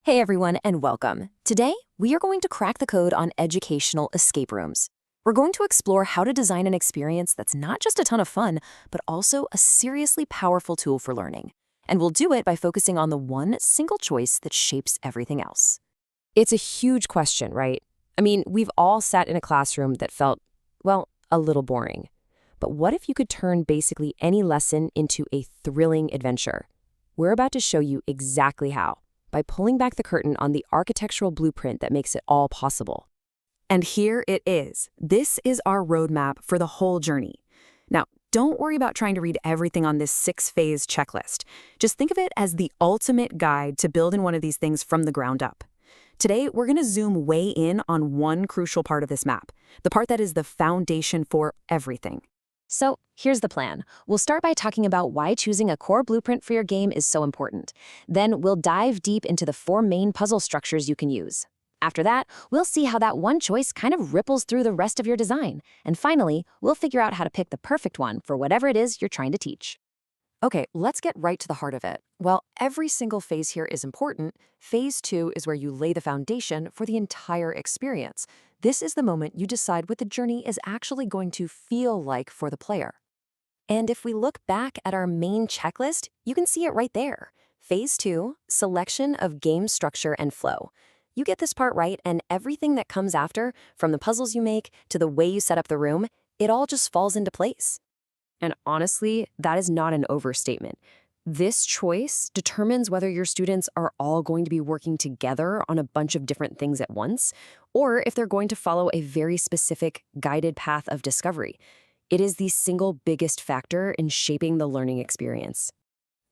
Hey everyone, and welcome. Today, we are going to crack the code on educational escape rooms. We're going to explore how to design an experience that's not just a ton of fun, but also a seriously powerful tool for learning. And we'll do it by focusing on the one single choice that shapes everything else. It's a huge question, right? I mean, we've all sat in a classroom that felt, well, a little boring. But what if you could turn basically any lesson into a thrilling adventure? We're about to show you exactly how, by pulling back the curtain on the architectural blueprint that makes it all possible. And here it is. This is our roadmap for the whole journey. Now, don't worry about trying to read everything on this 6-phase checklist. Just think of it as the ultimate guide to building one of these things from the ground up. Today, we're going to zoom way in on one crucial part of this map, the part that is the foundation for everything. So here's the plan. We'll start by talking about why choosing a core blueprint for your game is so important. Then we'll dive deep into the 4 main puzzle structures you can use. After that, we'll see how that one choice kind of ripples through the rest of your design. And finally, we'll figure out how to pick the perfect one for whatever it is you're trying to teach. Okay, let's get right to the heart of it. While every single phase here is important, phase 2 is where you lay the foundation for the entire experience. This is the moment you decide what the journey is actually going to feel like for the player. And if we look back at our main checklist, you can see it right there. Phase 2, selection of game structure and flow. You get this part right, and everything that comes after, from the puzzles you make to the way you set up the room, it all just falls into place. And honestly, that is not an overstatement. This choice determines whether your students are all going to be working together on a bunch of different things at once, or if they're going to follow a very specific guided path of discovery. It is the single biggest factor in shaping the learning experience.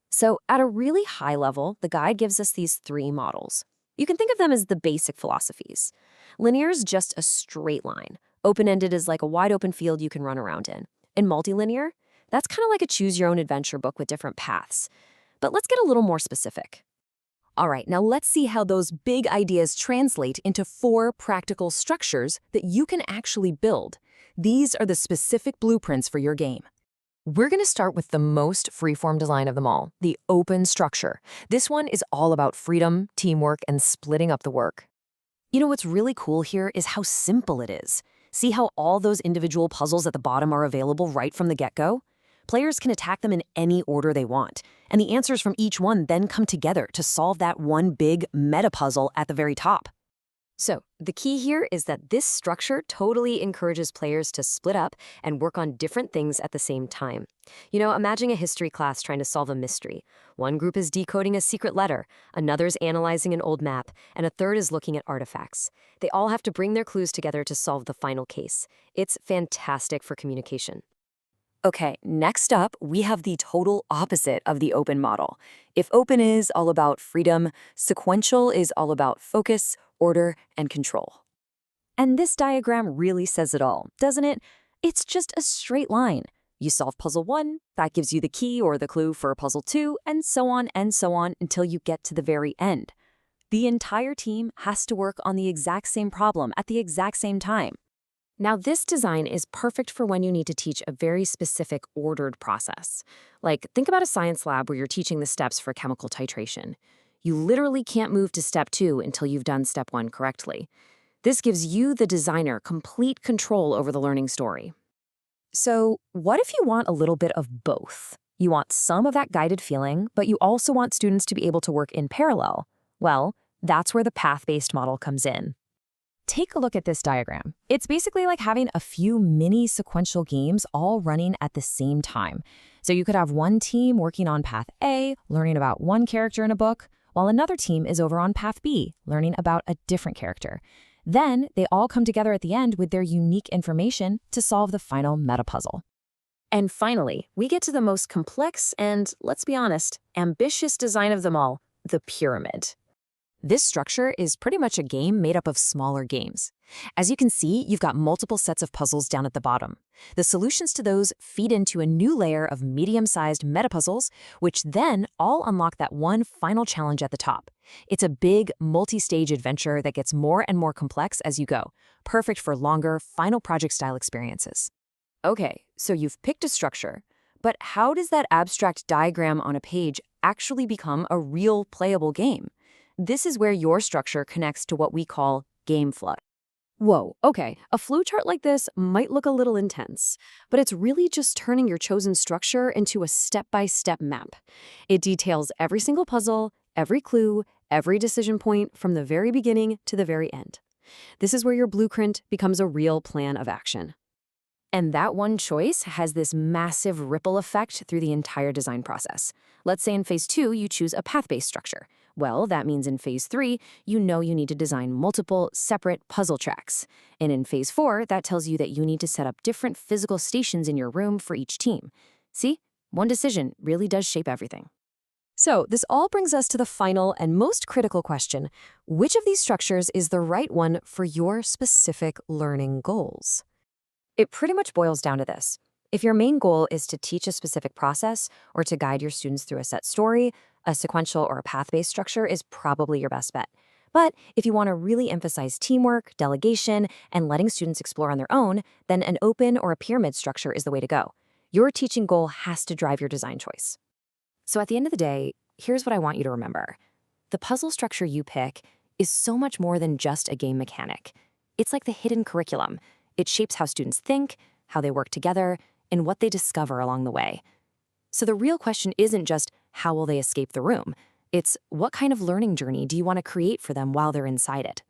So at a really high level, the guide gives us these 3 models. You can think of them as the basic philosophies. Linear is just a straight line. Open-ended is like a wide open field you can run around in. In multilinear, that's kind of like a choose-your-own-adventure book with different paths. But let's get a little more specific. All right, now let's see how those big ideas translate into 4 practical structures that you can actually build. These are the specific blueprints for your game. We're going to start with the most freeform design of them all, the open structure. This one is all about freedom, teamwork, and splitting up the work. You know what's really cool here is how simple it is. See how all those individual puzzles at the bottom are available right from the get-go? Players can attack them in any order they want, and the answers from each one then come together to solve that one big meta-puzzle at the very top. So, the key here is that this structure totally encourages players to split up and work on different things at the same time. You know, imagine a history class trying to solve a mystery. One group is decoding a secret letter, another's analyzing an old map, and a third is looking at artifacts. They all have to bring their clues together to solve the final case. It's fantastic for communication. Okay, next up, we have the total opposite of the open model. If open is all about freedom, sequential is all about focus, order, and control. And this diagram really says it all, doesn't it? It's just a straight line. You solve puzzle 1, that gives you the key or the clue for puzzle 2, and so on until you get to the very end. The entire team has to work on the exact same problem at the exact same time. Now, this design is perfect for when you need to teach a very specific ordered process. Like, think about a science lab where you're teaching the steps for chemical titration. You literally can't move to step 2 until you've done step 1 correctly. This gives you, the designer, complete control over the learning story. So, what if you want a little bit of both? You want some of that guided feeling, but you also want students to be able to work in parallel. Well, that's where the path-based model comes in. Take a look at this diagram. It's basically like having a few mini sequential games all running at the same time. So you could have one team working on path A, learning about one character in a book, while another team is over on path B, learning about a different character. Then they all come together at the end with their unique information to solve the final meta puzzle. And finally, we get to the most complex and, let's be honest, ambitious design of them all, the pyramid. This structure is pretty much a game made up of smaller games. As you can see, you've got multiple sets of puzzles down at the bottom. The solutions to those feed into a new layer of medium-sized meta-puzzles, which then all unlock that one final challenge at the top. It's a big, multi-stage adventure that gets more and more complex as you go, perfect for longer, final project-style experiences. Okay, so you've picked a structure, but how does that abstract diagram on a page actually become a real playable game? This is where your structure connects to what we call game flow. Whoa, okay, a flowchart like this might look a little intense, but it's really just turning your chosen structure into a step-by-step map. It details every single puzzle, every clue, every decision point from the very beginning to the very end. This is where your blueprint becomes a real plan of action. And that one choice has this massive ripple effect through the entire design process. Let's say in phase 2, you choose a path-based structure. Well, that means in phase 3, you know you need to design multiple, separate puzzle tracks. And in phase 4, that tells you that you need to set up different physical stations in your room for each team. See? One decision really does shape everything. So this all brings us to the final and most critical question. Which of these structures is the right one for your specific learning goals? It pretty much boils down to this. If your main goal is to teach a specific process or to guide your students through a set story, a sequential or a path-based structure is probably your best bet. But if you want to really emphasize teamwork, delegation, and letting students explore on their own, then an open or a pyramid structure is the way to go. Your teaching goal has to drive your design choice. So at the end of the day, here's what I want you to remember. The puzzle structure you pick is so much more than just a game mechanic. It's like the hidden curriculum. It shapes how students think, how they work together, and what they discover along the way. So the real question isn't just how will they escape the room? It's what kind of learning journey do you want to create for them while they're inside it?